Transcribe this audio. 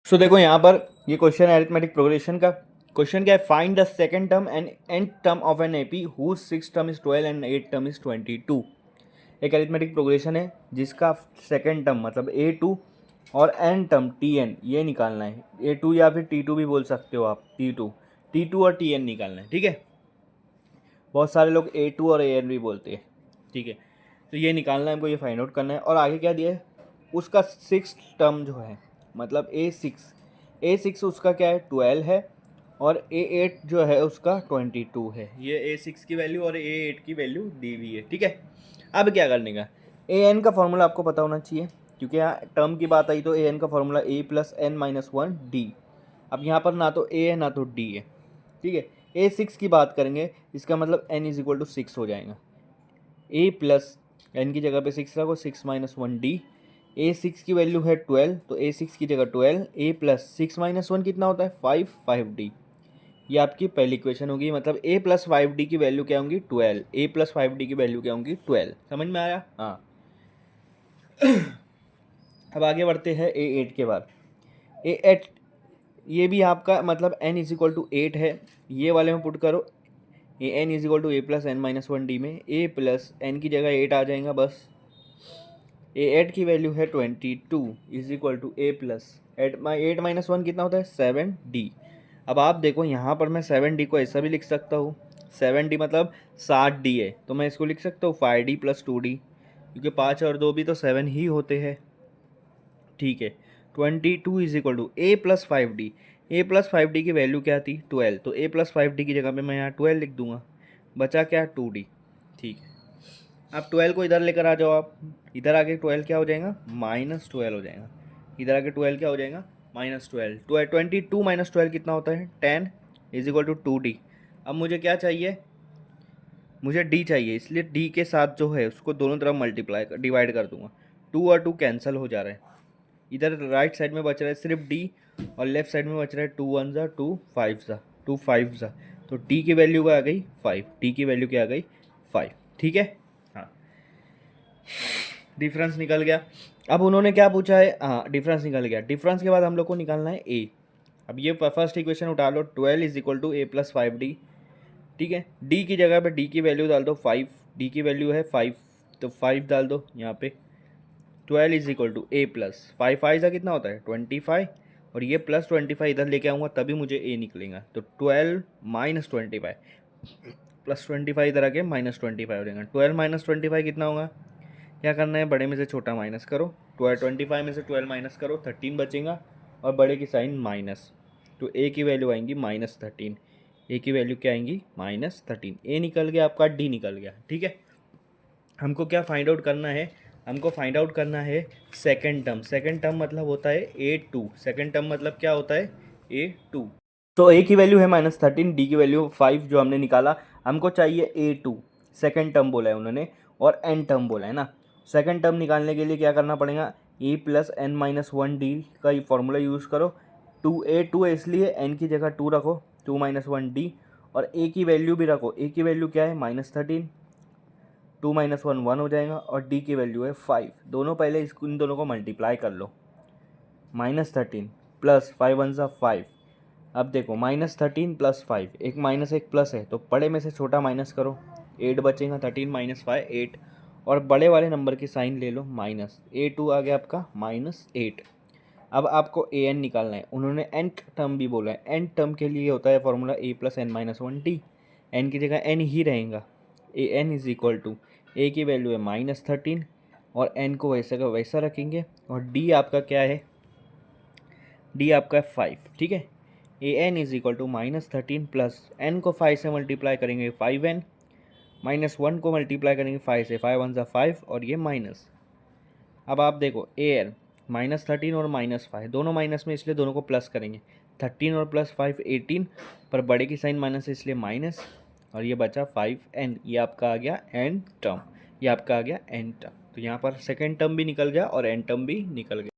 सो देखो यहाँ पर ये क्वेश्चन है अरिथमेटिक प्रोग्रेशन का। क्वेश्चन क्या है, find the second term and nth term of an AP whose 6th term is 12 and 8th term is 22। एक अरिथमेटिक प्रोग्रेशन है जिसका सेकंड टर्म मतलब A2 और n टर्म Tn ये निकालना है। A2 या फिर T2 भी बोल सकते हो आप, T2 और Tn निकालना है। ठीक है, बहुत सारे लोग A2 और An भी बोलते हैं। ठीक है, तो ये निकालना है हमको, ये फाइंड आउट करना है। और आगे क्या दिया है, उसका 6th टर्म जो है मतलब A6 उसका क्या है 12 है, और A8 जो है उसका 22 है। ये A6 की वैल्यू और A8 की वैल्यू दी हुई है। ठीक है, अब क्या करने का, An का फॉर्मूला आपको पता होना चाहिए, क्योंकि यहाँ टर्म की बात आई तो An का फॉर्मूला A+n-1D। अब यहाँ पर ना तो A है ना तो D है। ठीक है, A6 की बात करेंगे, इसका मतलब n=6 हो जाएगा। A प्लस एन की जगह पे 6 रखो, 6-1D। A6 की वैल्यू है 12, तो A6 की जगह 12, A प्लस 6-1 कितना होता है 5D। ये आपकी पहली इक्वेशन होगी, मतलब A+5D की वैल्यू क्या होंगी 12, A+5D की वैल्यू क्या होंगी 12। समझ में आया? हाँ। अब आगे बढ़ते हैं A8 के बाद। A8 ये भी आपका मतलब n=8 है, ये वाले में पुट करो n=a+n-1D में a प्लस एन की जगह 8 आ जाएगा बस। A8 की वैल्यू है 22 a प्लस 8-1 कितना होता है 7D। अब आप देखो यहाँ पर मैं 7D को ऐसा भी लिख सकता हूँ, 7D मतलब 7D है, तो मैं इसको लिख सकता हूँ 5D + 2D, क्योंकि 5 और 2 भी तो 7 ही होते हैं। ठीक है, 22 a+5D। a+5D की वैल्यू क्या थी 12, तो a+5D की जगह पे मैं यहाँ 12 लिख दूंगा, बचा क्या 2D। ठीक है, अब 12 को इधर लेकर आ जाओ आप, इधर आके 12 क्या हो जाएगा -12 हो जाएगा, इधर आके 12 क्या हो जाएगा -12। 22 - 12 कितना होता है 10 = 2D। अब मुझे क्या चाहिए, मुझे D चाहिए, इसलिए D के साथ जो है उसको दोनों तरफ डिवाइड कर दूंगा। 2 और 2 कैंसिल हो जा रहा है, इधर राइट साइड में बच रहा है सिर्फ D, और लेफ्ट साइड में बच रहा है 2 1 ज़ा 2 5 ज़ा 2 5 ज़ा, तो D की वैल्यू क्या आ गई 5, D की वैल्यू क्या आ गई 5। ठीक है, हाँ, डिफरेंस निकल गया। अब उन्होंने क्या पूछा है, हाँ डिफरेंस निकल गया। डिफरेंस के बाद हम लोग को निकालना है A। अब ये फर्स्ट इक्वेशन उठा लो, 12 = a+5D। ठीक है, D की जगह पे D की वैल्यू डाल दो 5, D की वैल्यू है 5, तो 5 डाल दो यहाँ पे। 12 = a प्लस 5 5 का कितना होता है 25, और ये +25 इधर लेके आऊँगा तभी मुझे A निकलेगा, तो 12 - 25 +25 इधर आके -25 हो जाएगा। 12 - 25 कितना होगा, क्या करना है बड़े में से छोटा माइनस करो, 25 में से 12 माइनस करो 13 बचेगा, और बड़े की साइन माइनस, तो A की वैल्यू आएंगी -13। A की वैल्यू क्या आएंगी -13। A निकल गया आपका, D निकल गया। ठीक है, हमको क्या फाइंड आउट करना है, हमको फाइंड आउट करना है सेकंड टर्म। सेकंड टर्म मतलब होता है A2। सेकंड टर्म मतलब क्या होता है A2। तो A की वैल्यू है -13, D की वैल्यू 5 जो हमने निकाला। हमको चाहिए A2, सेकंड टर्म बोला है उन्होंने, और n टर्म बोला है ना। सेकंड टर्म निकालने के लिए क्या करना पड़ेगा, a+n-1D का ये फॉर्मूला यूज़ करो। 2 इसलिए n की जगह 2 रखो, 2 - 1D, और A की वैल्यू भी रखो। A की वैल्यू क्या है -13, 2 - 1 1 हो जाएगा, और D की वैल्यू है 5। दोनों पहले इन दोनों को मल्टीप्लाई कर लो, -13 + 5 1 ज़ा 5। अब देखो -13 + 5, एक माइनस एक प्लस है, तो बड़े में से छोटा माइनस करो, 8 बचेगा। 13 - 5 8, और बड़े वाले नंबर की साइन ले लो माइनस, A2 आ गया आपका -8। अब आपको an निकालना है, उन्होंने nth टर्म भी बोला है। nth टर्म के लिए होता है फॉर्मूला a+n-1D, n की जगह n ही रहेगा। an = a की वैल्यू है -13, और n को वैसे का वैसा रखेंगे, और d आपका क्या है, d आपका 5। ठीक है, an = -13 प्लस n को 5 से मल्टीप्लाई करेंगे 5n, -1 को मल्टीप्लाई करेंगे 5 से, 5 1 ज़ा 5, और ये माइनस। अब आप देखो an -13 और -5 दोनों माइनस में, इसलिए दोनों को प्लस करेंगे। 13 और +5 18, पर बड़े की साइन माइनस है इसलिए माइनस, और ये बचा 5n। ये आपका आ गया n टर्म, ये आपका आ गया n टर्म। तो यहाँ पर सेकेंड टर्म भी निकल गया और n टर्म भी निकल गया।